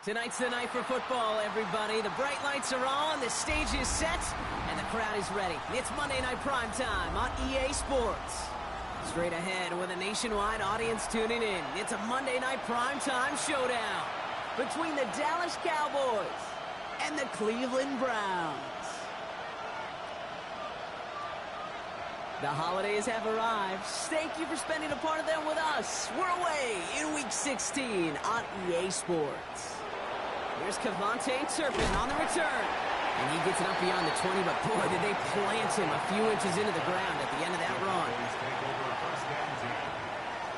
Tonight's the night for football, everybody. The bright lights are on, the stage is set, and the crowd is ready. It's Monday Night Primetime on EA Sports. Straight ahead with a nationwide audience tuning in, it's a Monday Night Primetime showdown between the Dallas Cowboys and the Cleveland Browns. The holidays have arrived. Thank you for spending a part of them with us. We're away in Week 16 on EA Sports. Here's Cavante Turpin on the return. And he gets it up beyond the 20, but boy, did they plant him a few inches into the ground at the end of that run.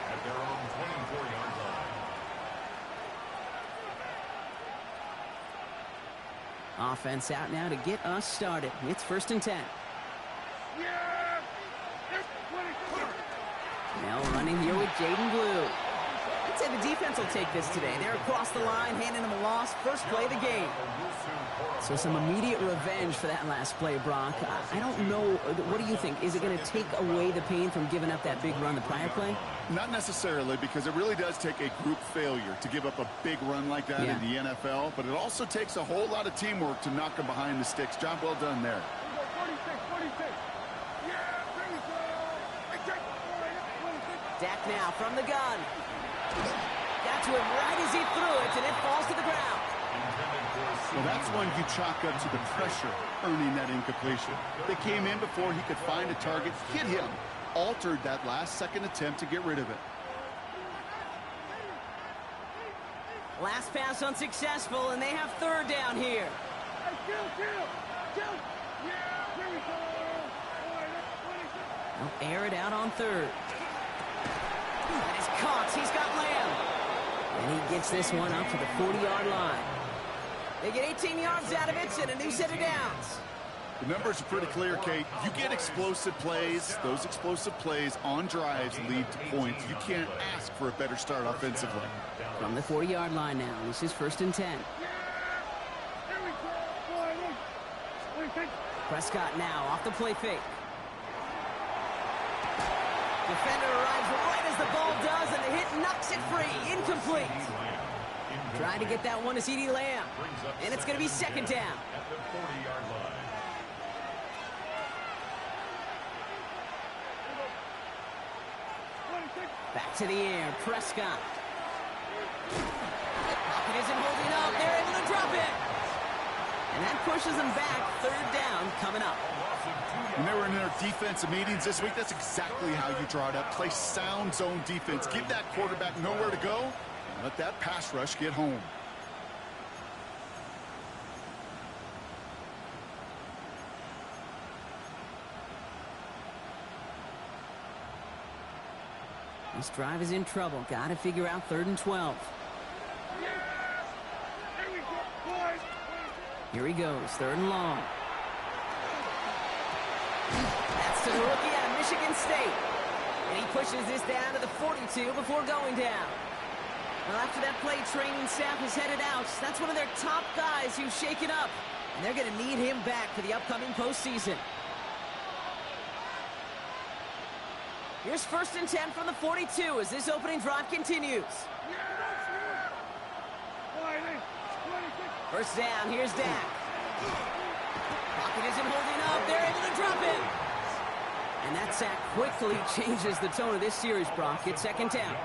At their own 24-yard line. Offense out now to get us started. It's 1st and 10. Now running here with Jaden Blue. I'd say the defense will take this today. They're across the line, handing them a loss. First play of the game. So some immediate revenge for that last play, Brock. I don't know. What do you think? Is it going to take away the pain from giving up that big run the prior play? Not necessarily, because it really does take a group failure to give up a big run like that in the NFL. But it also takes a whole lot of teamwork to knock them behind the sticks. Job well done there. 46. Dak now from the gun. Got to him right as he threw it, and it falls to the ground. Well, that's one you chalk up to the pressure earning that incompletion. They came in before he could find a target, hit him, altered that last-second attempt to get rid of it. Last pass unsuccessful, and they have 3rd down here. They'll air it out on 3rd. That is caught. He's got Lamb. And he gets this one up to the 40-yard line. They get 18 yards out of it and a new set of downs. The numbers are pretty clear, Kate. You get explosive plays. Those explosive plays on drives lead to points. You can't ask for a better start offensively. From the 40-yard line now. This is 1st and 10. Prescott now off the play fake. Defender arrives right as the ball does, and the hit knocks it free. Incomplete. Trying to get that one to CeeDee Lamb. And it's going to be 2nd down. At the 40-yard line. Back to the air. Prescott. Pocket isn't holding up. They're able to drop it. And that pushes them back. 3rd down coming up. When they were in their defensive meetings this week, that's exactly how you draw it up. Play sound zone defense. Give that quarterback nowhere to go, and let that pass rush get home. This drive is in trouble. Got to figure out 3rd and 12. Here he goes. 3rd and long. That's to the rookie out of Michigan State. And he pushes this down to the 42 before going down. Well, after that play, training staff is headed out. That's one of their top guys who's shaken up. And they're going to need him back for the upcoming postseason. Here's 1st and 10 from the 42 as this opening drive continues. 1st down, here's Dak. Pocket isn't holding up. They're able to drop it. And that sack quickly changes the tone of this series, Brock. It's 2nd down.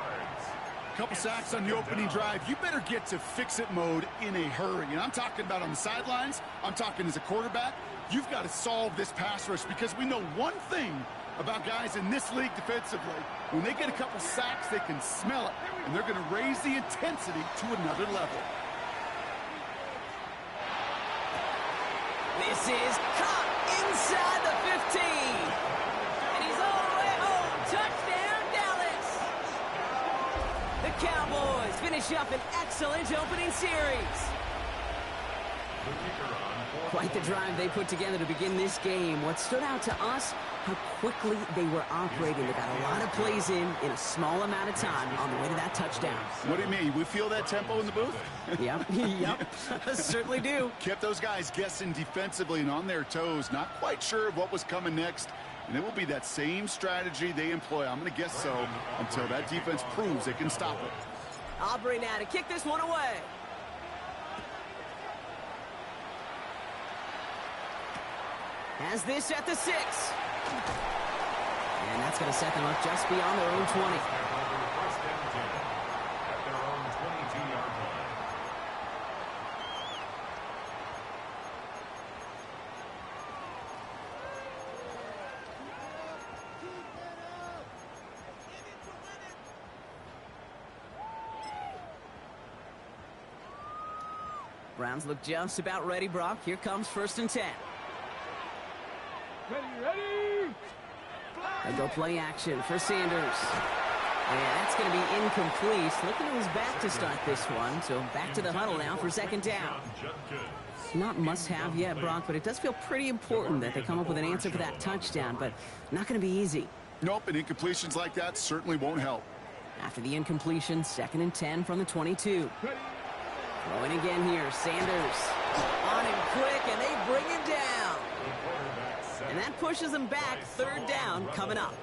Couple sacks on the opening drive. You better get to fix-it mode in a hurry. And I'm talking about on the sidelines. I'm talking as a quarterback. You've got to solve this pass rush because we know one thing about guys in this league defensively. When they get a couple sacks, they can smell it. And they're going to raise the intensity to another level. This is caught inside the 15. And he's all the way home. Touchdown, Dallas. The Cowboys finish up an excellent opening series. Quite the drive they put together to begin this game. What stood out to us, how quickly they were operating. They got a lot of plays in a small amount of time on the way to that touchdown. What do you mean? We feel that tempo in the booth? Yep. Certainly do. Kept those guys guessing defensively and on their toes, not quite sure of what was coming next. And it will be that same strategy they employ, I'm going to guess so, until that defense proves they can stop it. Aubrey now to kick this one away. Has this at the 6. And that's going to set them up just beyond their own 20. First and 10 at their own 22-yard line. Browns look just about ready, Brock. Here comes 1st and 10. Ready. They go play action for Sanders. And that's going to be incomplete. Looking to his back to start this one. So back to the huddle now for 2nd down. Not must-have yet, Brock, but it does feel pretty important that they come up with an answer for that touchdown, but not going to be easy. Nope, and incompletions like that certainly won't help. After the incompletion, 2nd and 10 from the 22. Throwing again here, Sanders. On him quick, and they bring him down. And that pushes them back. 3rd down coming up.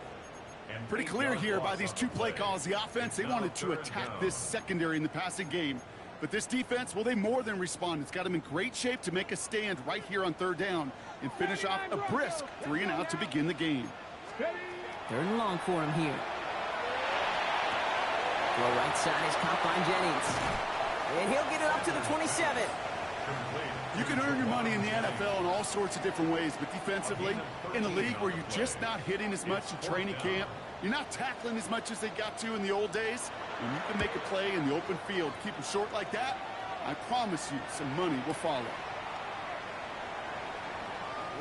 Pretty clear here by these 2 play calls. The offense, they wanted to attack this secondary in the passing game. But this defense, well, they more than respond. It's got them in great shape to make a stand right here on 3rd down and finish off a brisk 3 and out to begin the game. 3rd and long for him here. Throw right side is caught by Jennings. And he'll get it up to the 27. You can earn your money in the NFL in all sorts of different ways, but defensively, in a league where you're just not hitting as much in training camp, you're not tackling as much as they got to in the old days, and you can make a play in the open field, keep them short like that, I promise you some money will follow.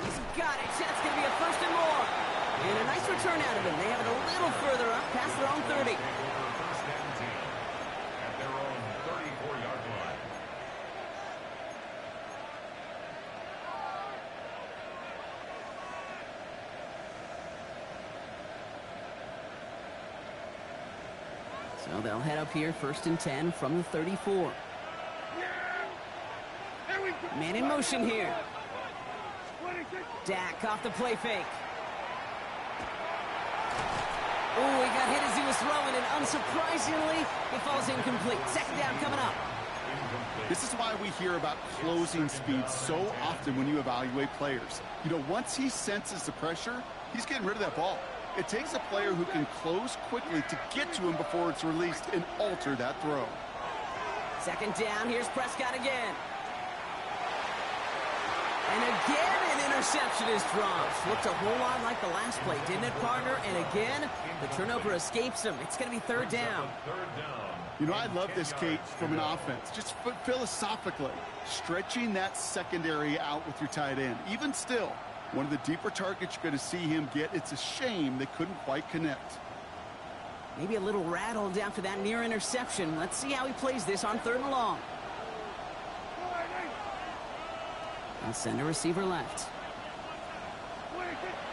He's got it. That's going to be a 1st and more. And a nice return out of him. They have it a little further up past their own 30. First and 10 at their own 34-yard line. So they'll head up here, 1st and 10 from the 34. Man in motion here. Dak off the play fake. Oh, he got hit as he was throwing, and unsurprisingly, it falls incomplete. 2nd down coming up. This is why we hear about closing speed so often when you evaluate players. You know, once he senses the pressure, he's getting rid of that ball. It takes a player who can close quickly to get to him before it's released and alter that throw. 2nd down, here's Prescott again. And again, an interception is dropped. Looked a whole lot like the last play, didn't it, partner? And again, the turnover escapes him. It's going to be 3rd down. You know, I love this, Kate, from an offense. Just philosophically, stretching that secondary out with your tight end. Even still, one of the deeper targets you're going to see him get. It's a shame they couldn't quite connect. Maybe a little rattled after that near interception. Let's see how he plays this on 3rd and long. And send a receiver left.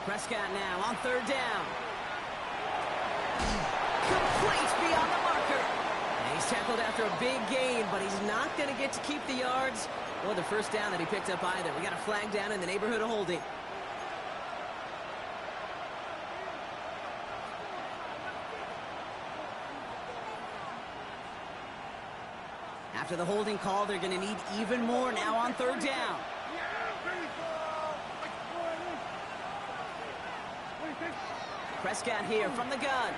Prescott now on 3rd down. Complete beyond the marker. And he's tackled after a big gain, but he's not going to get to keep the yards or the 1st down that he picked up either. We got a flag down in the neighborhood of holding. After the holding call, they're going to need even more now on 3rd down. Prescott here from the gun.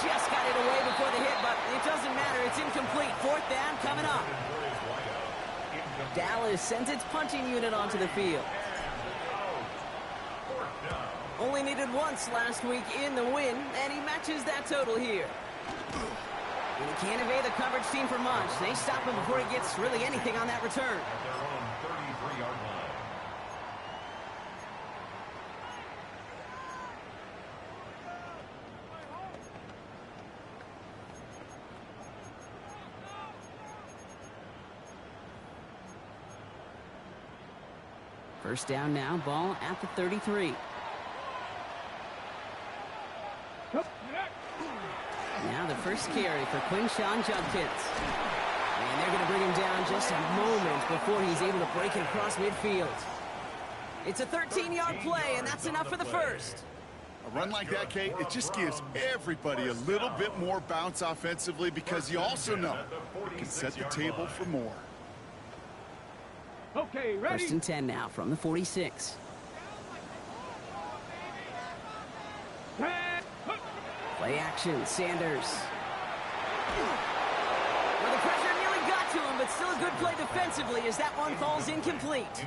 Just got it away before the hit, but it doesn't matter. It's incomplete. 4th down coming up. Dallas sends its punching unit onto the field. Only needed once last week in the win, and he matches that total here. And he can't evade the coverage team for much. They stop him before he gets really anything on that return. At their own 33-yard line. First down now, ball at the 33. Now the first carry for Quinshawn Judkins. And they're going to bring him down just a moment before he's able to break it across midfield. It's a 13-yard play, and that's enough for the first. A run like that, Kate, it just gives everybody a little bit more bounce offensively because you also know it can set the table for more. Okay, ready? 1st and 10 now from the 46. Play action, Sanders. Well, the pressure nearly got to him, but still a good play defensively as that one falls incomplete.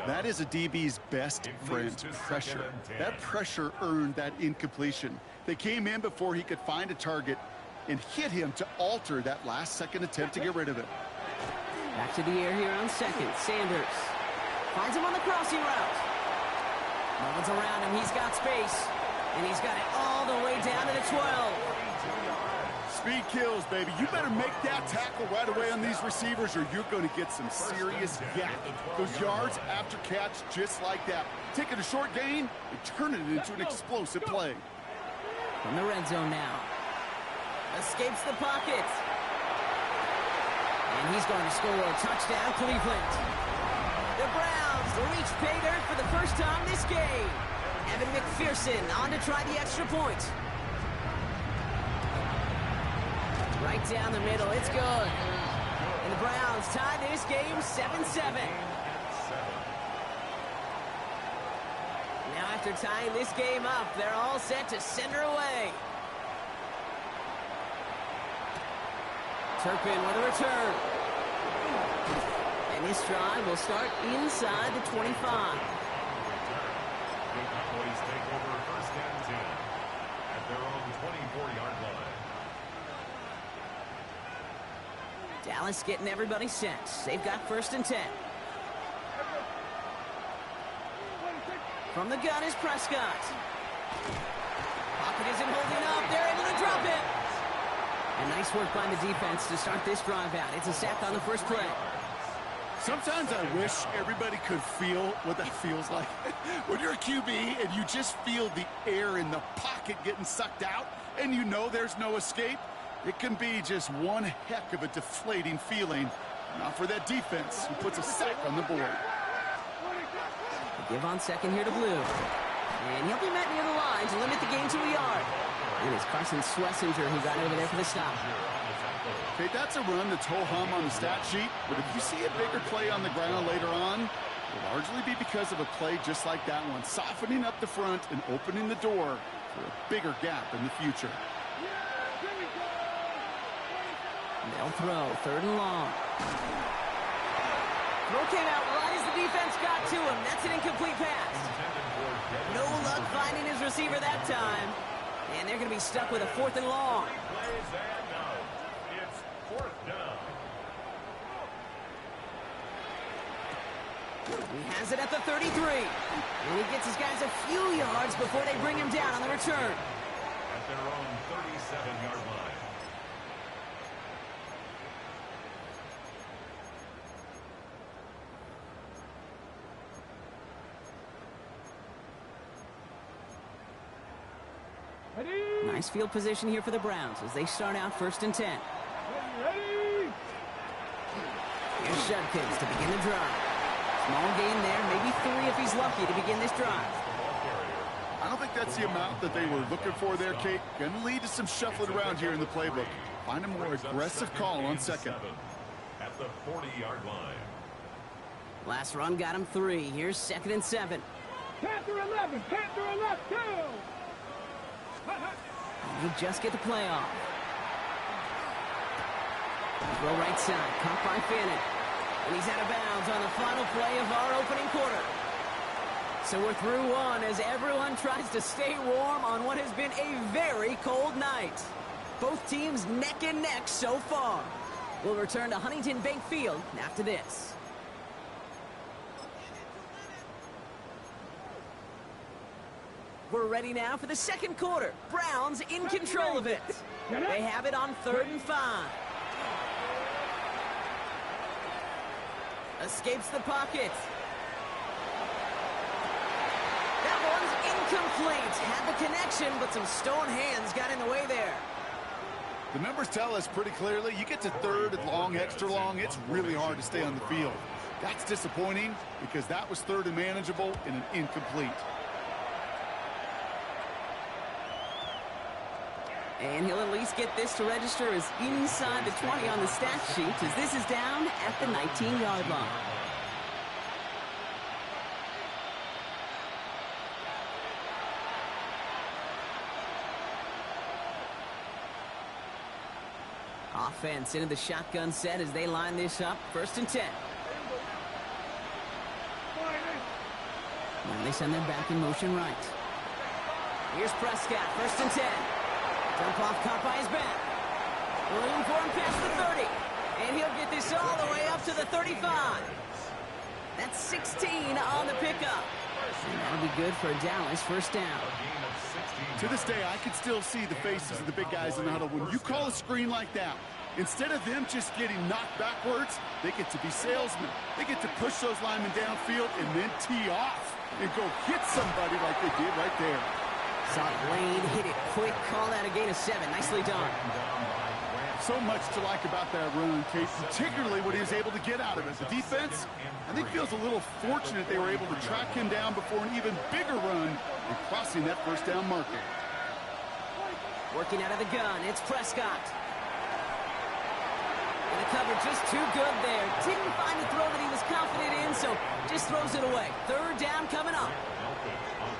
That is a DB's best friend, pressure. That pressure earned that incompletion. They came in before he could find a target and hit him to alter that last-second attempt to get rid of it. Back to the air here on second. Sanders finds him on the crossing route. No one's around him. He's got space. And he's got it all the way down to the 12. Speed kills, baby. You better make that tackle right away on these receivers or you're going to get some serious yak. Those yards after catch just like that. Taking a short gain and turning it into an explosive play. From the red zone now. Escapes the pocket. And he's going to score. Touchdown, Cleveland. The Browns reach pay dirt for the first time this game. Evan McPherson on to try the extra point. Right down the middle. It's good. And the Browns tie this game 7-7. Now after tying this game up, they're all set to send her away. Turpin with a return. And this drive will start inside the 25. The Cowboys take over first and 10 at their own 24-yard line. Dallas getting everybody set. They've got first and 10. From the gun is Prescott. Pocket isn't holding up. They're able to drop it. And nice work by the defense to start this drive out. It's a sack on the first play. Sometimes I wish everybody could feel what that feels like. When you're a QB and you just feel the air in the pocket getting sucked out and you know there's no escape, it can be just one heck of a deflating feeling. Not for that defense who puts a sack on the board. Give on second here to Blue. And he'll be met near the line to limit the game to a yard. And it's Carson Schlesinger who got over there for the stop. Okay, that's a run that's ho-hum on the stat sheet, but if you see a bigger play on the ground later on, it'll largely be because of a play just like that one, softening up the front and opening the door for a bigger gap in the future. They'll throw, third and long. Throw came out right as the defense got to him. That's an incomplete pass. No luck finding his receiver that time. And they're going to be stuck with a fourth and long. It's fourth down. He has it at the 33. And he gets his guys a few yards before they bring him down on the return. At their own 37-yard line. Nice field position here for the Browns as they start out first and 10. Here's Judkins to begin the drive. Small gain there, maybe 3 if he's lucky to begin this drive. I don't think that's the amount that they were looking for there, Kate. Going to lead to some shuffling around here in the playbook. Find a more aggressive call on second. At the 40-yard line. Last run got him 3. Here's second and 7. Panther 11, Panther 11, kill! They just get the play off. Throw right side, caught by Fannin. And he's out of bounds on the final play of our opening quarter. So we're through one as everyone tries to stay warm on what has been a very cold night. Both teams neck and neck so far. We'll return to Huntington Bank Field after this. We're ready now for the second quarter. Browns in control of it. They have it on 3rd and 5. Escapes the pocket. That one's incomplete. Had the connection, but some stone hands got in the way there. The numbers tell us pretty clearly, you get to 3rd and long, extra long, it's really hard to stay on the field. That's disappointing because that was 3rd and manageable and an incomplete. And he'll at least get this to register as inside the 20 on the stat sheet as this is down at the 19-yard line. Offense into the shotgun set as they line this up. 1st and 10. Now they send them back in motion right. Here's Prescott, 1st and 10. Dump off caught by his back. Room for him past the 30. And he'll get this all the way up to the 35. That's 16 on the pickup. And that'll be good for Dallas. 1st down. To this day, I can still see the faces of the big guys in the huddle. When you call a screen like that, instead of them just getting knocked backwards, they get to be salesmen. They get to push those linemen downfield and then tee off and go hit somebody like they did right there. Saw Lane hit it quick. Call that a gain of 7. Nicely done. So much to like about that run, Kate, particularly what he was able to get out of it. The defense, I think, feels a little fortunate they were able to track him down before an even bigger run and crossing that 1st down marker. Working out of the gun, it's Prescott. And the cover just too good there. Didn't find the throw that he was confident in, so just throws it away. 3rd down coming up.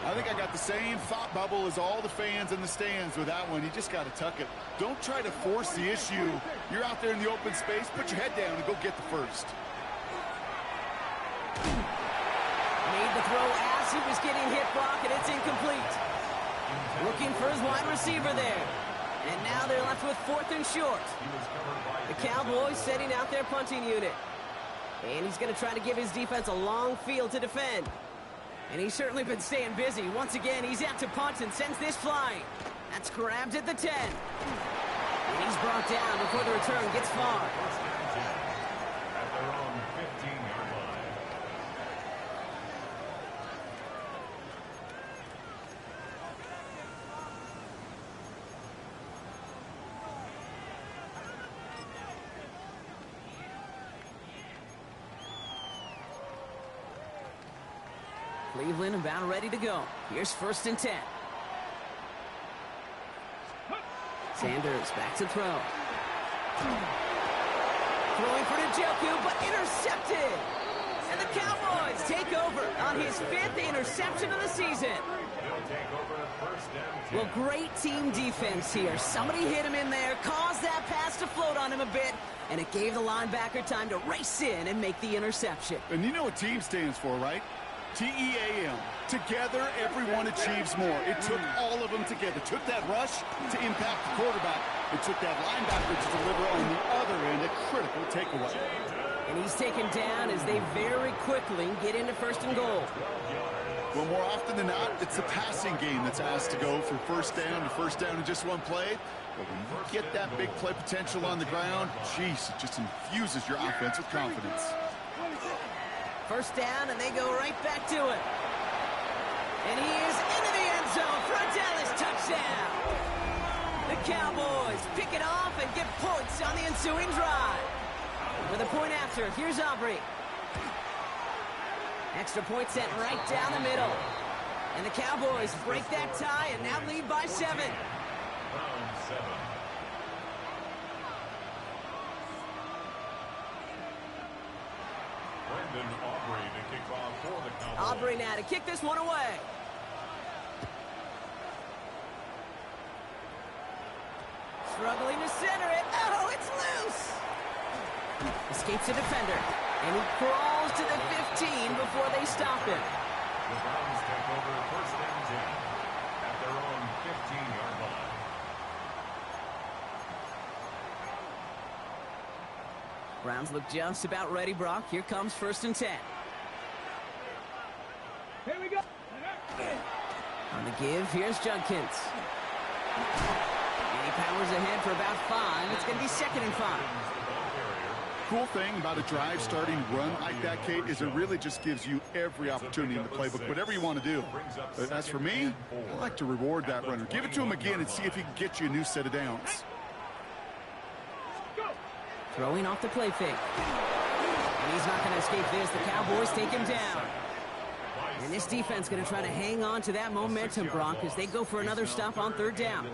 I think I got the same thought bubble as all the fans in the stands with that one. You just got to tuck it. Don't try to force the issue. You're out there in the open space. Put your head down and go get the 1st. Made the throw as he was getting hit, Brock, and it's incomplete. Looking for his wide receiver there. And now they're left with 4th and short. The Cowboys setting out their punting unit. And he's going to try to give his defense a long field to defend. And he's certainly been staying busy. Once again, he's out to punt and sends this flying. That's grabbed at the 10. And he's brought down before the return gets far. At their own 15-yard line. Cleveland about ready to go. Here's 1st and 10. Sanders back to throw. Throwing for Njoku, but intercepted. And the Cowboys take over on his 5th interception of the season. Well, great team defense here. Somebody hit him in there, caused that pass to float on him a bit, and it gave the linebacker time to race in and make the interception. And you know what team stands for, right? T-E-A-M. Together, everyone achieves more. It took all of them together. It took that rush to impact the quarterback. It took that linebacker to deliver on the other end, a critical takeaway. And he's taken down as they very quickly get into 1st and goal. Well, more often than not, it's the passing game that's asked to go from 1st down to 1st down in just one play. But when you get that big play potential on the ground, geez, it just infuses your offense with confidence. 1st down, and they go right back to it. And he is into the end zone for a Dallas touchdown. The Cowboys pick it off and get points on the ensuing drive. With a point after, here's Aubrey. Extra point set right down the middle. And the Cowboys break that tie and now lead by 7. Round 7. Aubrey to kick off for the Cowboys. Aubrey now to kick this one away. Struggling to center it. Oh, it's loose. Escapes the defender. And he crawls to the 15 before they stop him. The Browns take over 1st and 10 at their own 15-yard line. Browns look just about ready, Brock. Here comes 1st and 10. Here we go. On the give, here's Judkins. And he powers ahead for about 5. It's going to be 2nd and 5. Cool thing about a drive starting run like that, Kate, is it really just gives you every opportunity in the playbook, whatever you want to do. But as for me, I like to reward that runner. Give it to him again and see if he can get you a new set of downs. Throwing off the play fake. And he's not going to escape this. The Cowboys take him down. And this defense going to try to hang on to that momentum, Brock, as they go for another stop on 3rd down.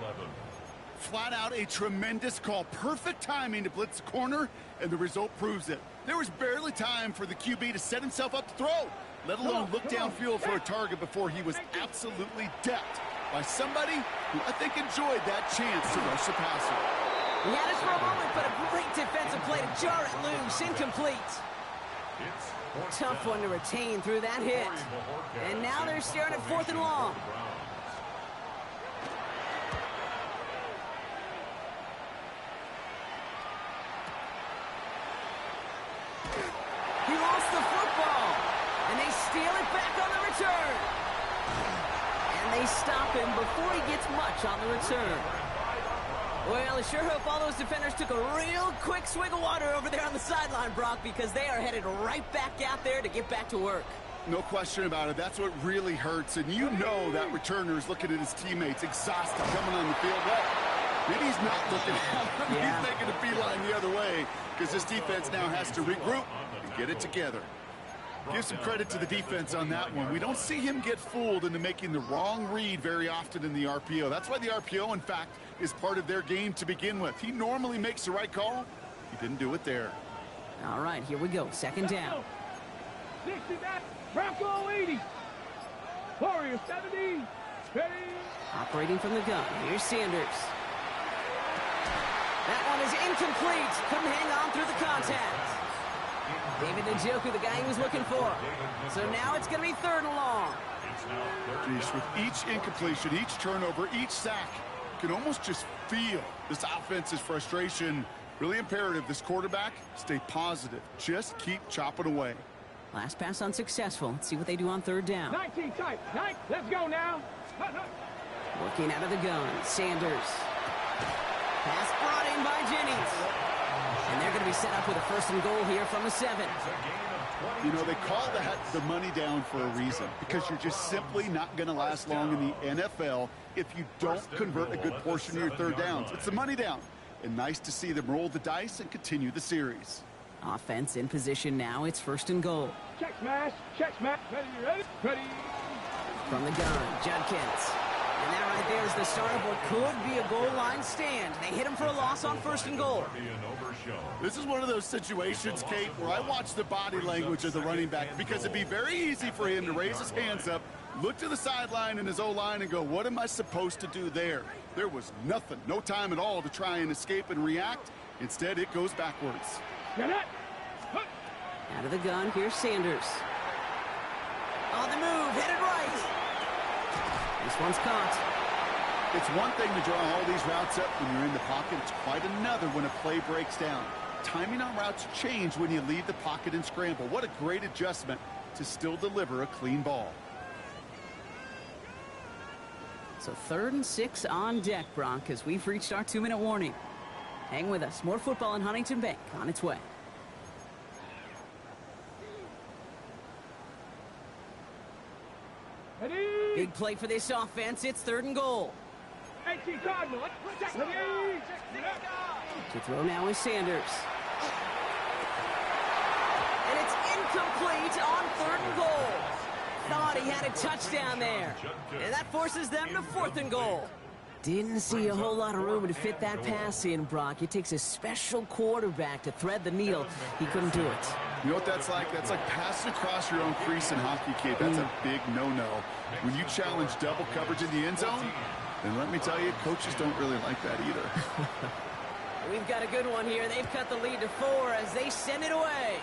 Flat out a tremendous call. Perfect timing to blitz the corner, and the result proves it. There was barely time for the QB to set himself up to throw, let alone look downfield for a target before he was absolutely decked by somebody who I think enjoyed that chance to rush the passer. He had us for a moment, but a great defensive play to jar it loose. Incomplete. Tough one to retain through that hit. And now they're staring at 4th and long. He lost the football. And they steal it back on the return. And they stop him before he gets much on the return. Well, I sure hope all those defenders took a real quick swig of water over there on the sideline, Brock, because they are headed right back out there to get back to work. No question about it. That's what really hurts. And you know that returner is looking at his teammates, exhausted, coming on the field. Well, maybe he's not looking at them. Yeah. He's making a beeline the other way because this defense now has to regroup and get it together. Give some credit to the defense on that one. We don't see him get fooled into making the wrong read very often in the RPO. That's why the RPO, in fact, is part of their game to begin with. He normally makes the right call. He didn't do it there. All right, here we go. 2nd down. 60 back. Bronco 80. Warrior 70. Ready. Operating from the gun. Here's Sanders. That one is incomplete. Couldn't hang on through the contact. David Njoku, the guy he was looking for. So now it's going to be 3rd and long. Geez, with each incompletion, each turnover, each sack, you can almost just feel this offense's frustration. Really imperative, this quarterback, stay positive. Just keep chopping away. Last pass unsuccessful. Let's see what they do on 3rd down. 19 tight. Let's go now. Working out of the gun. Sanders. Pass brought in by Jennings. And they're going to be set up with a 1st and goal here from the 7. You know, they call that the money down for a reason, because you're just simply not going to last long in the NFL if you don't convert a good portion of your 3rd downs. It's the money down. And nice to see them roll the dice and continue the series. Offense in position now. It's 1st and goal. Check smash. Check smash. Ready. From the gun, Judkins. And that right there is the start of what could be a goal line stand. They hit him for a loss on 1st and goal. This is one of those situations, Kate, where I watch the body language of the running back, because it'd be very easy for him to raise his hands up, look to the sideline in his O-line and go, what am I supposed to do there? There was nothing, no time at all to try and escape and react. Instead, it goes backwards. Out of the gun, here's Sanders. On the move, headed right. This one's caught. It's one thing to draw all these routes up when you're in the pocket. It's quite another when a play breaks down. Timing on routes change when you leave the pocket and scramble. What a great adjustment to still deliver a clean ball. So 3rd and 6 on deck, Brock, as we've reached our 2-minute warning. Hang with us. More football in Huntington Bank on its way. Ready. Big play for this offense. It's 3rd and goal. To throw now is Sanders. And it's incomplete on 3rd and goal. Thought he had a touchdown there. And that forces them to 4th and goal. Didn't see a whole lot of room to fit that pass in, Brock. It takes a special quarterback to thread the needle. He couldn't do it. You know what that's like? That's like passing across your own crease in hockey, kid. That's a big no-no. When you challenge double coverage in the end zone, then let me tell you, coaches don't really like that either. We've got a good one here. They've cut the lead to 4 as they send it away.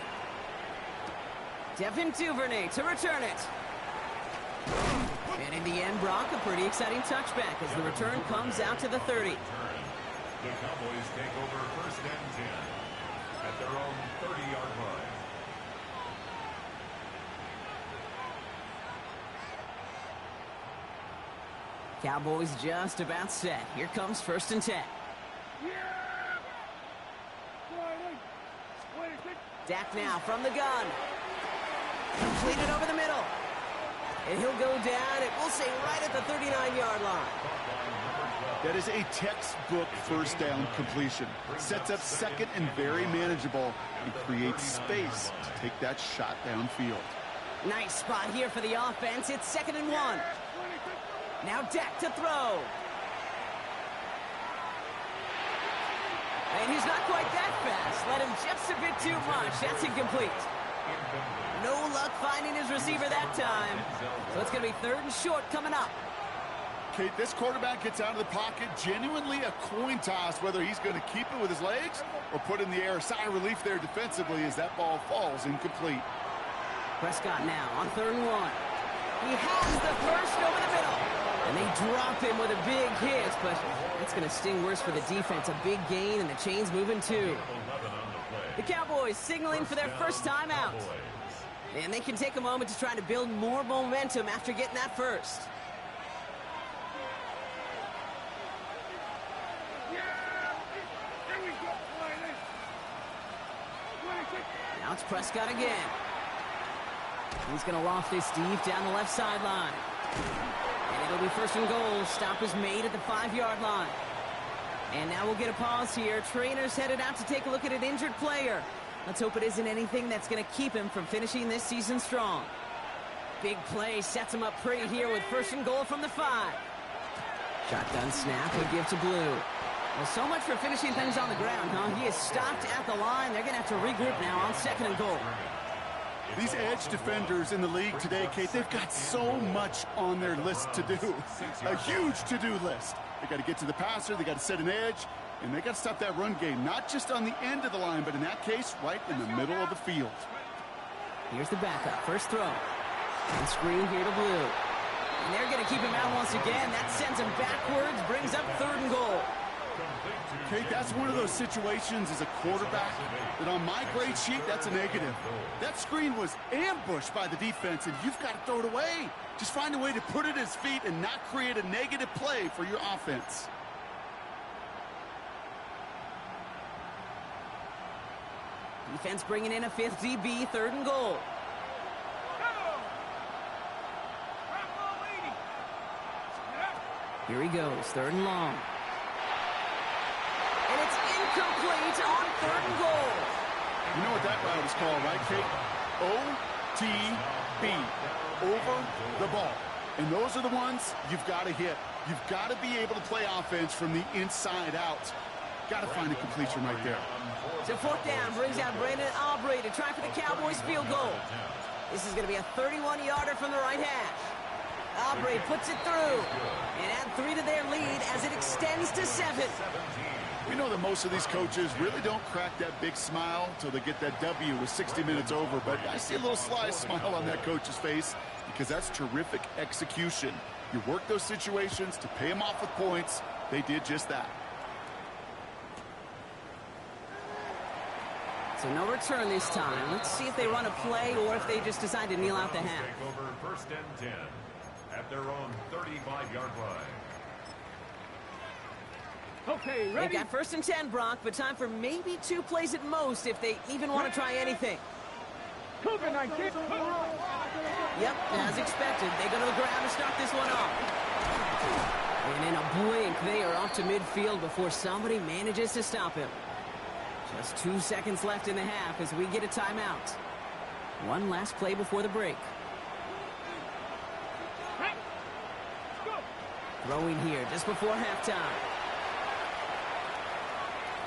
Devin Duvernay to return it. And in the end, Brock, a pretty exciting touchback as the return comes out to the 30. The Cowboys take over 1st and 10 at their own 30-yard line. Cowboys just about set. Here comes 1st and 10. Dak now from the gun. Completed over the middle. And he'll go down, and we'll say right at the 39-yard line. That is a textbook 1st down completion. Sets up 2nd and very manageable and creates space to take that shot downfield. Nice spot here for the offense. It's 2nd and 1. Now Dak to throw. And he's not quite that fast. Let him just a bit too much. That's incomplete. No luck finding his receiver that time. So it's going to be 3rd and short coming up. Kate, this quarterback gets out of the pocket, genuinely a coin toss, whether he's going to keep it with his legs or put in the air. Sigh of relief there defensively as that ball falls incomplete. Prescott now on 3rd and 1. He has the first over the middle. And they drop him with a big hit, but that's going to sting worse for the defense. A big gain, and the chain's moving too. The Cowboys signaling for their first time out. And they can take a moment to try to build more momentum after getting that first. Now it's Prescott again. He's going to loft this deep down the left sideline. And it'll be 1st and goal. Stop is made at the 5-yard line. And now we'll get a pause here. Trainer's headed out to take a look at an injured player. Let's hope it isn't anything that's going to keep him from finishing this season strong. Big play sets him up pretty here with 1st and goal from the 5. Shotgun snap will give to Blue. Well, so much for finishing things on the ground, huh? He is stopped at the line. They're going to have to regroup now on 2nd and goal. These edge defenders in the league today, Kate, they've got so much on their list to do. A huge to-do list. They got to get to the passer, they got to set an edge, and they got to stop that run game, not just on the end of the line, but in that case, right in the middle of the field. Here's the backup. First throw. And screen here to Blue. And they're going to keep him out once again. That sends him backwards, brings up 3rd and goal. Kate, that's one of those situations as a quarterback that on my grade sheet, that's a negative. That screen was ambushed by the defense, and you've got to throw it away. Just find a way to put it at his feet and not create a negative play for your offense. Defense bringing in a 5th DB, 3rd and goal. Here he goes, 3rd and long. And it's incomplete on 3rd and goal. You know what that route is called, right, Kate? OTB, over the ball. And those are the ones you've got to hit. You've got to be able to play offense from the inside out. Got to find a completion right there. So 4th down brings out Brandon Aubrey to try for the Cowboys field goal. This is going to be a 31-yarder from the right hash. Aubrey puts it through and add 3 to their lead as it extends to 7. We know that most of these coaches really don't crack that big smile until they get that W with 60 minutes over, but I see a little sly smile on that coach's face because that's terrific execution. You work those situations to pay them off with points. They did just that. So no return this time. Let's see if they run a play or if they just decide to kneel out the half. Take over 1st and 10 at their own 35-yard line. Okay, ready? They've got 1st and 10, Brock, but time for maybe 2 plays at most if they even want to try anything. COVID-19. Yep, as expected. They go to the ground to start this one off. And in a blink, they are off to midfield before somebody manages to stop him. Just 2 seconds left in the half as we get a timeout. One last play before the break. Throwing here just before halftime.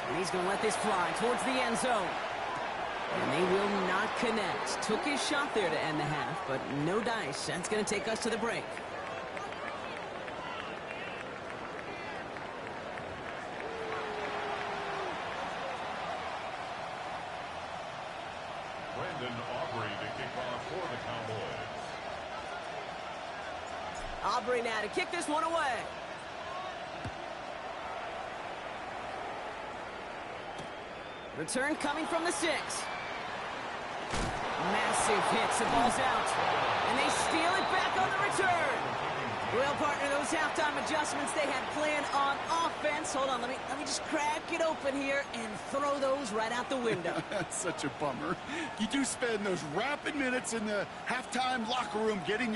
And he's going to let this fly towards the end zone. And they will not connect. Took his shot there to end the half, but no dice. That's going to take us to the break. Brandon Aubrey to kick off for the Cowboys. Aubrey now to kick this one away. Return coming from the 6. Massive hits. The ball's out. And they steal it back on the return. Well, partner, those halftime adjustments they had planned on offense. Hold on, let me just crack it open here and throw those right out the window. That's such a bummer. You do spend those rapid minutes in the halftime locker room getting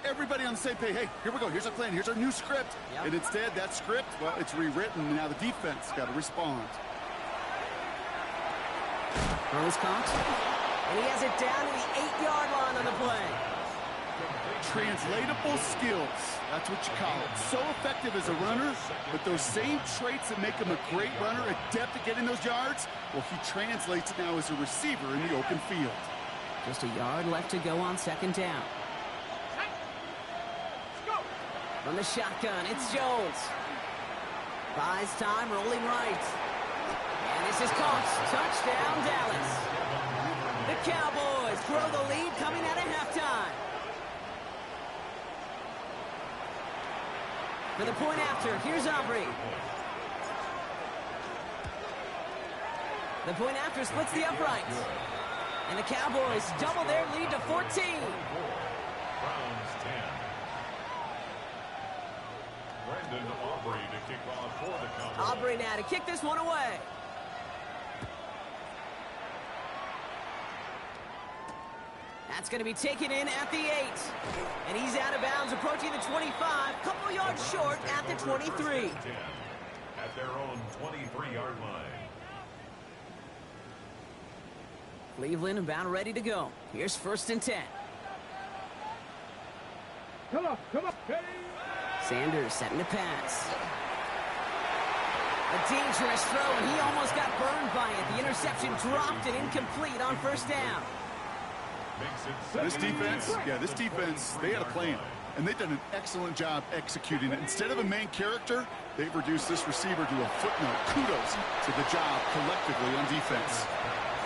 everybody on the same page. Hey, here we go. Here's our plan. Here's our new script. Yep. And instead, that script, well, it's rewritten. And now the defense got to respond. Throw is caught. And he has it down to the 8-yard line on the play. Translatable skills. That's what you call it. So effective as a runner, but those same traits that make him a great runner, adept at getting those yards, well, he translates it now as a receiver in the open field. Just a yard left to go on 2nd down. From the shotgun, it's Jones. Buys time, rolling right. And this is caught. Touchdown, Dallas. The Cowboys grow the lead coming out of halftime. For the point after, here's Aubrey. The point after splits the uprights. And the Cowboys double their lead to 14. Browns 10. Brendan Aubrey to kick off for the Cowboys. Aubrey now to kick this one away. That's going to be taken in at the 8. And he's out of bounds, approaching the 25. Couple yards short at the 23. At their own 23-yard line. Cleveland about ready to go. Here's 1st and 10. Come on, come on. Hey. Sanders setting to pass. A dangerous throw, and he almost got burned by it. The interception dropped and incomplete on 1st down. This defense, they had a plan, and they've done an excellent job executing it. Instead of a main character, they've reduced this receiver to a footnote. Kudos to the job collectively on defense.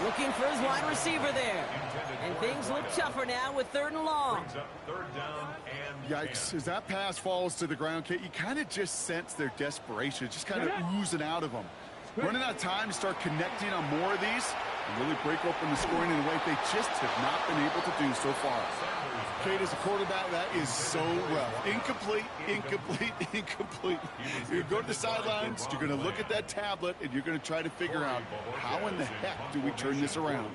Looking for his wide receiver there. And things look tougher now with 3rd and long. Yikes, as that pass falls to the ground, Kate, you kind of just sense their desperation, just kind of oozing out of them. Running out of time to start connecting on more of these and really break open the scoring in a way they just have not been able to do so far. Kate, as a quarterback, that is so rough. Incomplete, incomplete, incomplete. You're going to go to the sidelines, you're going to look at that tablet, and you're going to try to figure out how in the heck do we turn this around.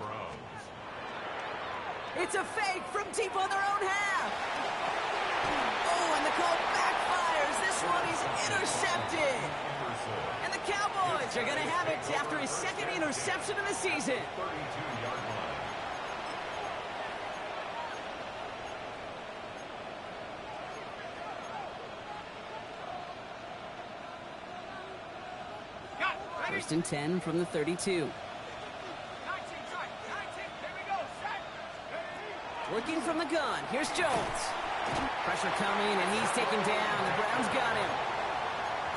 It's a fake from deep on their own half. Oh, and the call backfires. This one is intercepted. And the Cowboys are going to have it after his 2nd interception of the season. 32-yard line. First and 10 from the 32. Looking from the gun. Here's Jones. Pressure coming, and he's taken down. The Browns got him.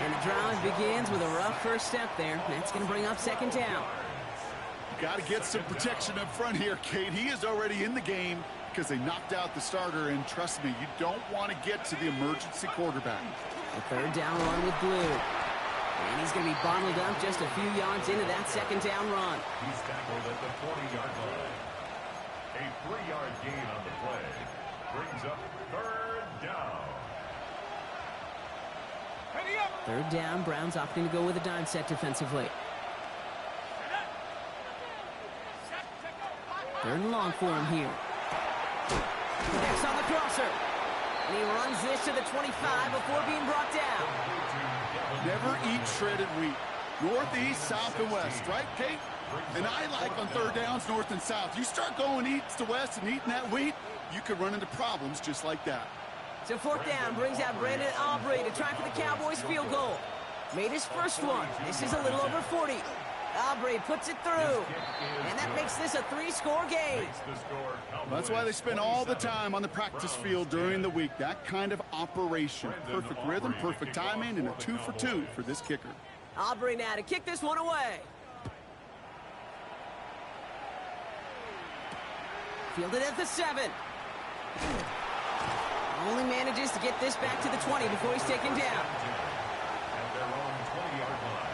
And the drive begins with a rough first step there. That's going to bring up 2nd down. Got to get some protection up front here, Kate. He is already in the game because they knocked out the starter, and trust me, you don't want to get to the emergency quarterback. A 3rd down run with Blue. And he's going to be bottled up just a few yards into that 2nd down run. He's tackled at the 40-yard line. A 3-yard gain on the play brings up 3rd down. 3rd down, Browns opting to go with a dime set defensively. 3rd and long for him here. Next on the crosser. And he runs this to the 25 before being brought down. Never eat shredded wheat. Northeast, south, and west, right, Kate? And I like on 3rd downs, north and south. You start going east to west and eating that wheat, you could run into problems just like that. So 4th down brings out Brandon Aubrey to try for the Cowboys field goal. Made his first one. This is a little over 40. Aubrey puts it through. And that makes this a 3-score game. That's why they spend all the time on the practice field during the week. That kind of operation. Perfect rhythm, perfect timing, and a 2 for 2 for this kicker. Aubrey now to kick this one away. Fielded at the 7. Only manages to get this back to the 20 before he's taken down. At their own 20-yard line.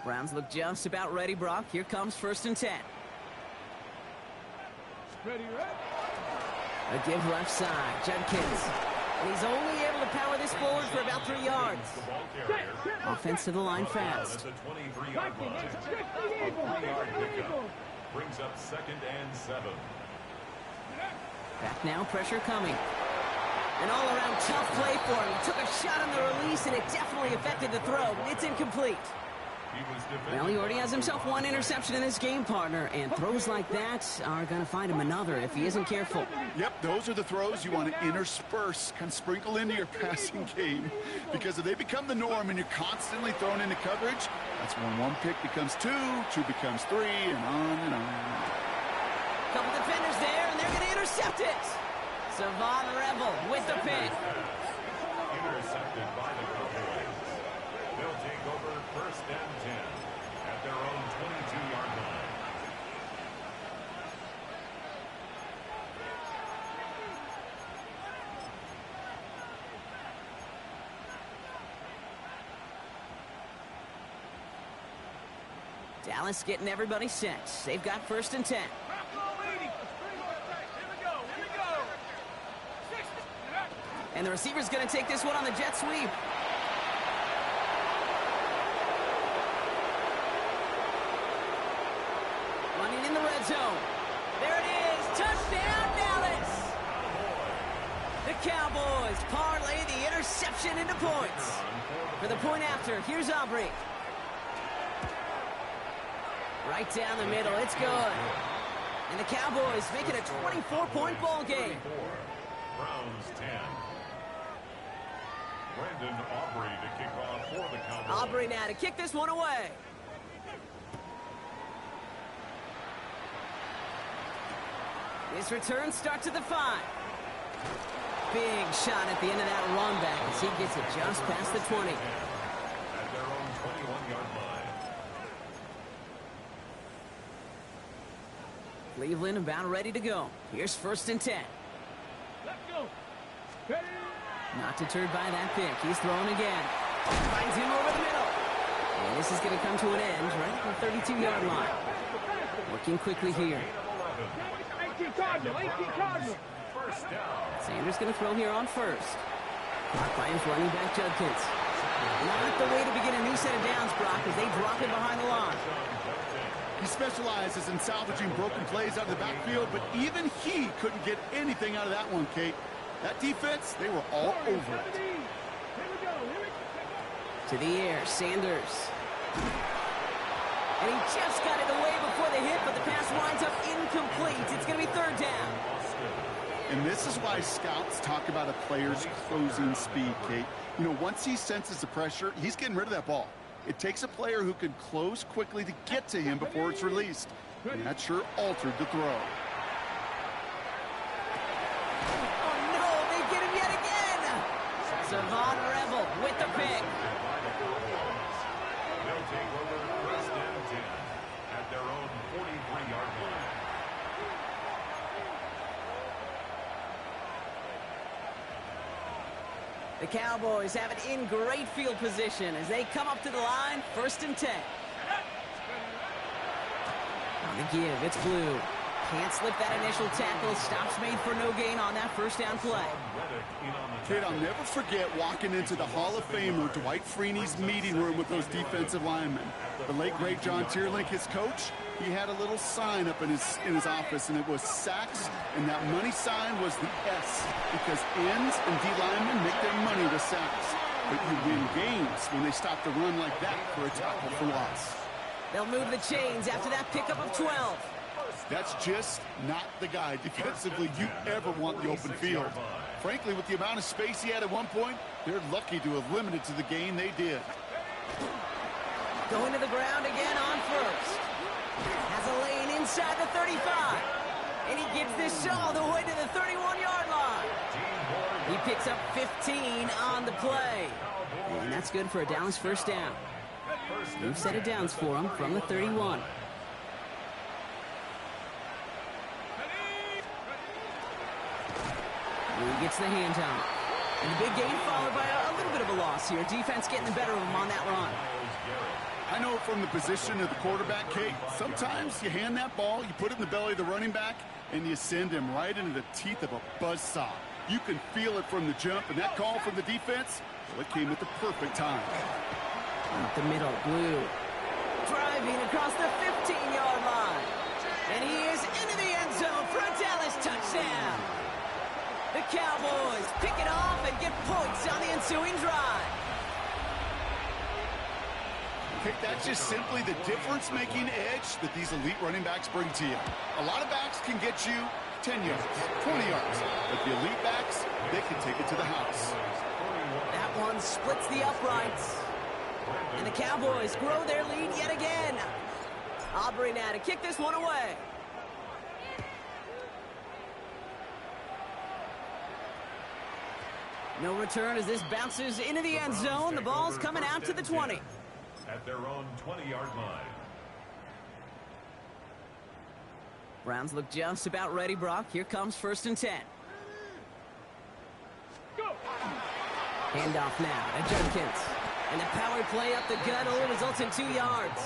Browns look just about ready, Brock. Here comes 1st and 10. Ready, A give left side. Judkins. And he's only able to power this forward for about 3 yards. Offense to the line fast. A 23-yard line. A 3-yard pickup brings up 2nd and 7. Back now, pressure coming. An all-around tough play for him. He took a shot on the release, and it definitely affected the throw. It's incomplete. Well, he already has himself one interception in this game, partner, and throws like that are going to find him another if he isn't careful. Yep, those are the throws you want to intersperse, kind of sprinkle into your passing game, because if they become the norm and you're constantly thrown into coverage, that's when one pick becomes two becomes three, and on and on. Couple defenders there, and they're going to intercept it. Savon Revel with the pick. Intercepted by the Cowboys. They'll take over first and 10 at their own 22-yard line. Dallas getting everybody set. They've got first and 10. And the receiver's going to take this one on the jet sweep. Running in the red zone. There it is. Touchdown, Dallas. The Cowboys parlay the interception into points. For the point after, here's Aubrey. Right down the middle. It's good. And the Cowboys make it a 24-point ball game. Browns 10. Brandon Aubrey to kick off for the Cowboys. Aubrey now to kick this one away. His return starts at the 5. Big shot at the end of that run back as he gets it just past the 20. At their own 21-yard line. Cleveland about ready to go. Here's first and 10. Let's go. Hey. Not deterred by that pick. He's throwing again. Finds him over the middle. And this is going to come to an end right at the 32-yard line. Working quickly here. 18 Cardinal. First down. Sanders going to throw here on first. Caught by his running back, Judkins. Not the way to begin a new set of downs, Brock, as they drop it behind the line. He specializes in salvaging broken plays out of the backfield, but even he couldn't get anything out of that one, Kate. That defense, they were all over it. To the air, Sanders. And he just got it away before the hit, but the pass winds up incomplete. It's going to be third down. And this is why scouts talk about a player's closing speed, Kate. You know, once he senses the pressure, he's getting rid of that ball. It takes a player who can close quickly to get to him before it's released. And that sure altered the throw. Savon Revel with the pick. They'll take over first and 10 at their own 43-yard line. The Cowboys have it in great field position as they come up to the line, first and 10. On the give, it's Blue. Can't slip that initial tackle. Stops made for no gain on that first down play. Kate, I'll never forget walking into the Hall of Famer Dwight Freeney's meeting room with those defensive linemen. The late, great John Tierlink, his coach, he had a little sign up in his office, and it was sacks, and that money sign was the S, because ends and D linemen make their money with sacks. But you win games when they stop the run like that for a tackle for loss. They'll move the chains after that pickup of 12. That's just not the guy defensively you ever want in the open field. Frankly, with the amount of space he had at one point, they're lucky to have limited to the gain they did. Going to the ground again on first. Has a lane inside the 35. And he gets this all the way to the 31-yard line. He picks up 15 on the play. And that's good for a Dallas first down. New set of downs for him from the 31. He gets the hand on it. And the big gain followed by a little bit of a loss here. Defense getting the better of him on that run. I know from the position of the quarterback, Kate, sometimes you hand that ball, you put it in the belly of the running back, and you send him right into the teeth of a buzzsaw. You can feel it from the jump, and that call from the defense, well, it came at the perfect time. Up the middle, Blue. Driving across the 15-yard line. And he is into the end zone for a Dallas touchdown. The Cowboys pick it off and get points on the ensuing drive. Kate, that's just simply the difference-making edge that these elite running backs bring to you. A lot of backs can get you 10 yards, 20 yards, but the elite backs, they can take it to the house. That one splits the uprights. And the Cowboys grow their lead yet again. Aubrey now to kick this one away. No return as this bounces into the end zone. The ball's coming out to the 20. At their own 20-yard line. Browns look just about ready, Brock. Here comes 1st and 10. Go. Handoff now to Jenkins. And the power play up the gut only results in 2 yards.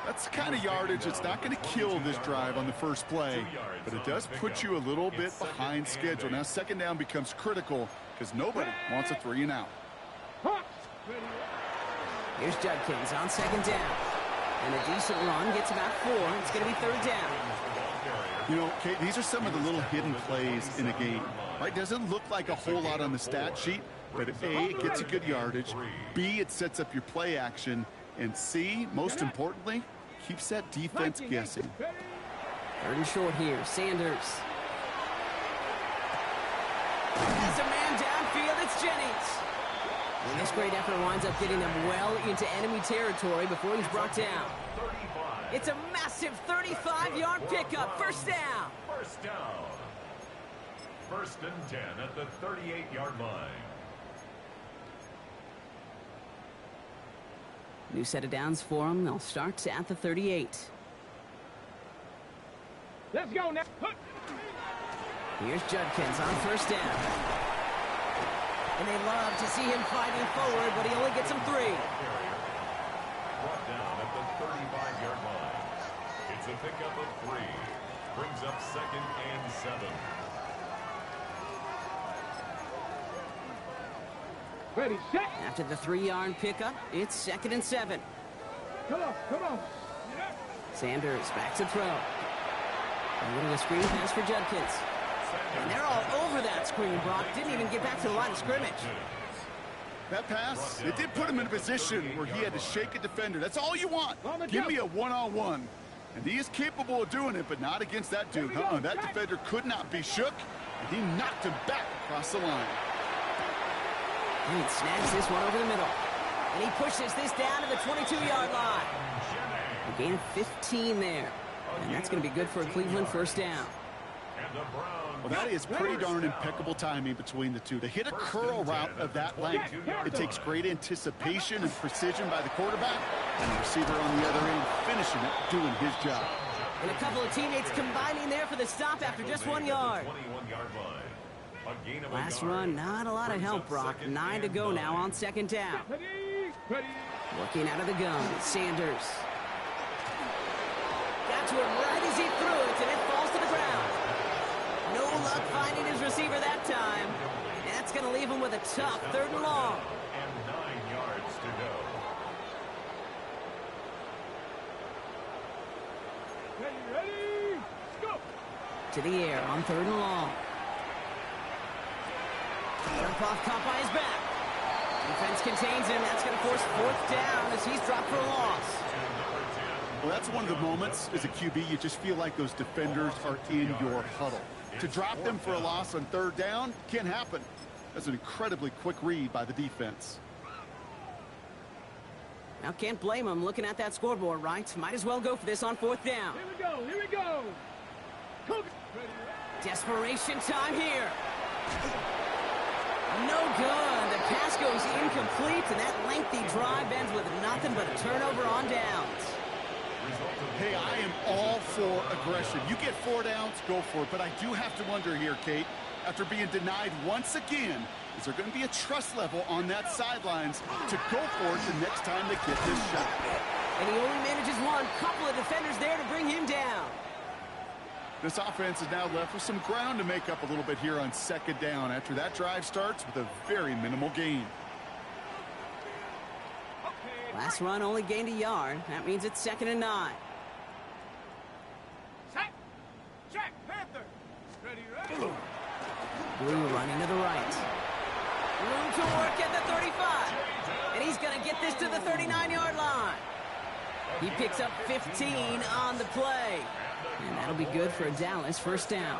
That's the kind of yardage that's not going to kill this drive on the first play, but it does put you a little bit behind schedule. Now, 2nd down becomes critical because nobody wants a 3 and out. Here's Judkins on 2nd down. And a decent run gets about 4. It's going to be 3rd down. You know, Kate, these are some of the little hidden plays in a game, right? Doesn't look like a whole lot on the stat sheet, but A, it gets a good yardage. B, it sets up your play action. And C, most importantly, keeps that defense guessing. 3rd and short here. Sanders. As a man downfield, it's Jennings. And this great effort winds up getting them well into enemy territory before he's brought down. It's a massive 35-yard pickup. 1st down. 1st down. 1st and 10 at the 38-yard line. New set of downs for them. They'll start at the 38. Let's go now. Here's Judkins on 1st down. And they love to see him fighting forward, but he only gets them 3. Brought down at the 35-yard line. It's a pickup of 3. Brings up 2nd and 7. Ready, set. After the 3-yard pickup, it's 2nd and 7. Come on, come on. Sanders back to throw. A little of screen pass for Judkins. And they're all over that screen, Brock. Didn't even get back to the line of scrimmage. That pass, it did put him in a position where he had to shake a defender. That's all you want. Give me a one-on-one. And he is capable of doing it, but not against that dude. That defender could not be shook, and he knocked him back across the line. And he snags this one over the middle. And he pushes this down to the 22-yard line. A gain of 15 there. And that's going to be good for a Cleveland 1st down. Well, that is pretty darn impeccable timing between the two. To hit a curl route of that length, it takes great anticipation and precision by the quarterback, and the receiver on the other end finishing it, doing his job. And a couple of teammates combining there for the stop after just 1 yard. Last run, not a lot of help, Brock. 9 to go now on 2nd down. Looking out of the gun, Sanders. Got to him right as he threw it, and it falls to the ground. No luck finding his receiver that time. And that's going to leave him with a tough 3rd and long. And 9 yards to go. Ready, go. To the air on 3rd and long. Jump-off caught by his back. Defense contains him. That's going to force 4th down as he's dropped for a loss. Well, that's one of the moments as a QB you just feel like those defenders are in your huddle. To drop them for a loss on 3rd down can't happen. That's an incredibly quick read by the defense. Now can't blame him looking at that scoreboard, right? Might as well go for this on 4th down. Here we go, here we go. Desperation time here. No good. The pass goes incomplete, and that lengthy drive ends with nothing but a turnover on downs. Hey, I am all for aggression. You get 4 downs, go for it. But I do have to wonder here, Kate, after being denied once again, is there going to be a trust level on that sidelines to go for it the next time they get this shot? And he only manages one. Couple of defenders there to bring him down. This offense is now left with some ground to make up a little bit here on 2nd down after that drive starts with a very minimal gain. Last run only gained a yard. That means it's 2nd and 9. Set. Check. Panther. Ready. Blue running to the right. Room to work at the 35. And he's going to get this to the 39-yard line. He picks up 15 on the play. And that'll be good for a Dallas first down.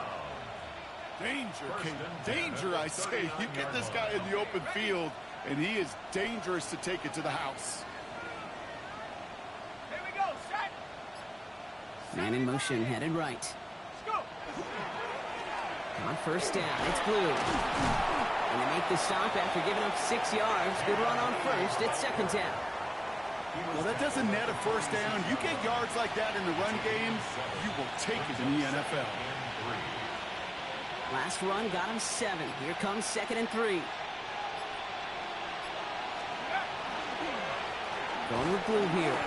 Danger, Kate. Danger, I say. You get this guy in the open field, and he is dangerous to take it to the house. Here we go, set. Man in motion, headed right. Let's go. On first down, it's Blue. And they make the stop after giving up 6 yards. Good run on first. It's second down. Well, that doesn't net a first down. You get yards like that in the run game, you will take it in the NFL. Last run got him 7. Here comes 2nd and 3. Going with Blue here.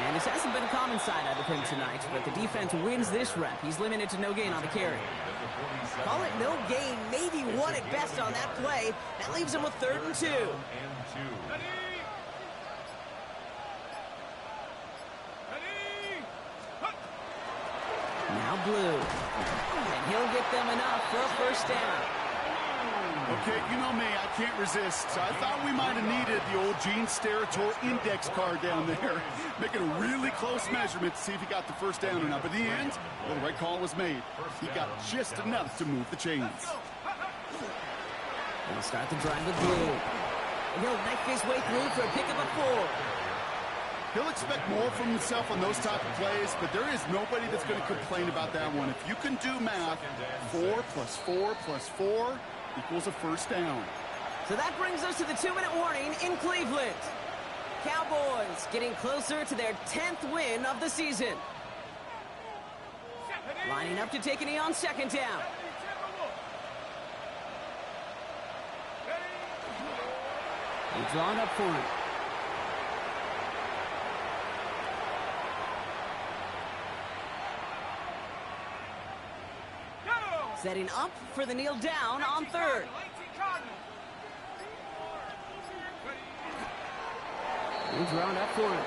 And this hasn't been a common side out of him tonight, but the defense wins this rep. He's limited to no gain on the carry. Call it no gain, maybe 1 at best on that play. That leaves him with 3rd and 2. Now Blue. And he'll get them enough for a first down. Okay, you know me, I can't resist. So I thought we might have needed the old Gene Steratore index card down there. Making a really close measurement to see if he got the first down or not. But in the end, well, the right call was made. He got just enough to move the chains. They'll start the drive with Blue. And he'll knife his way through for a pickup of 4. He'll expect more from himself on those type of plays, but there is nobody that's going to complain about that one. If you can do math, 4 plus 4 plus 4 equals a first down. So that brings us to the 2-minute warning in Cleveland. Cowboys getting closer to their 10th win of the season. Lining up to take a knee on second down. They draw it up for him. Setting up for the kneel down on 3rd. He's drawn up for him.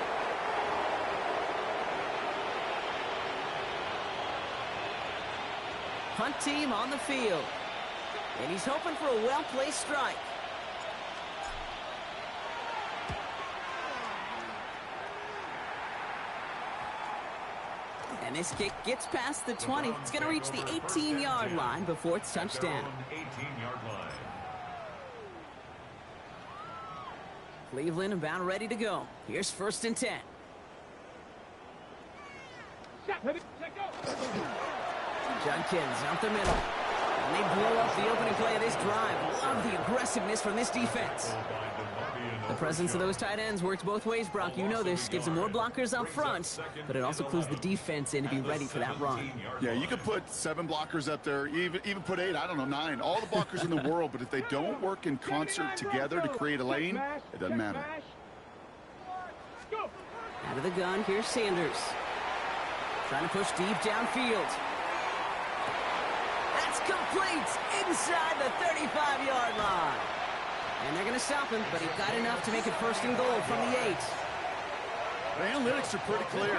Punt team on the field. And he's hoping for a well-placed strike. And this kick gets past the 20. It's going to reach the 18-yard line before it's touchdown. 18-yard line. Cleveland about ready to go. Here's 1st and 10. Judkins out the middle. And they blow up the opening play of this drive. Love the aggressiveness from this defense. The presence of those tight ends works both ways, Brock. You know this. Gives them more blockers up front, but it also clues the defense in to be ready for that run. Yeah, you could put 7 blockers up there, even put 8, I don't know, 9. All the blockers in the world, but if they don't work in concert together to create a lane, it doesn't matter. Out of the gun, here's Sanders. Trying to push deep downfield. That's complete inside the 35-yard line. And they're going to stop him, but he got enough to make it 1st and goal from the 8. The analytics are pretty clear.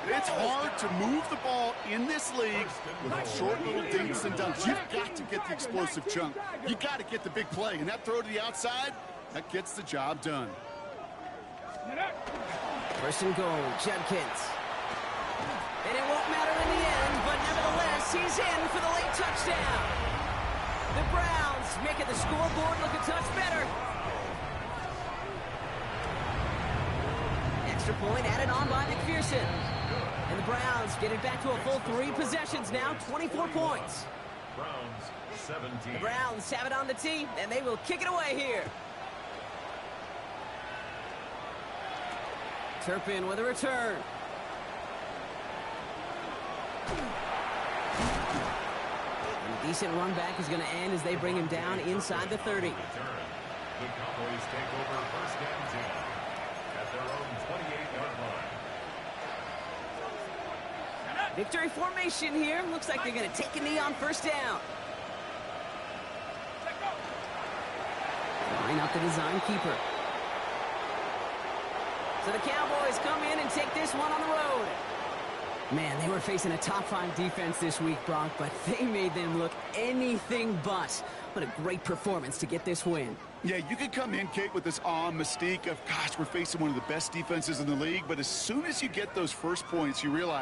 It's hard to move the ball in this league with short little dinks and dunks. You've got to get the explosive chunk. You got to get the big play. And that throw to the outside, that gets the job done. 1st and goal, Judkins. And it won't matter in the end, but nevertheless, he's in for the late touchdown. The Browns making the scoreboard look a touch better. Extra point added on by McPherson. And the Browns get it back to a full 3 possessions now, 24 points. Browns 17. The Browns have it on the tee, and they will kick it away here. Turpin with a return. A decent run back is going to end as they bring him down inside the 30. The Cowboys take over 1st and 10 at their own 28-yard line. Victory formation here. Looks like they're going to take a knee on 1st down. Line up the design keeper. So the Cowboys come in and take this one on the road. Man, they were facing a top-5 defense this week, Brock, but they made them look anything but. What a great performance to get this win. Yeah, you could come in, Kate, with this awe and mystique of, gosh, we're facing one of the best defenses in the league, but as soon as you get those first points, you realize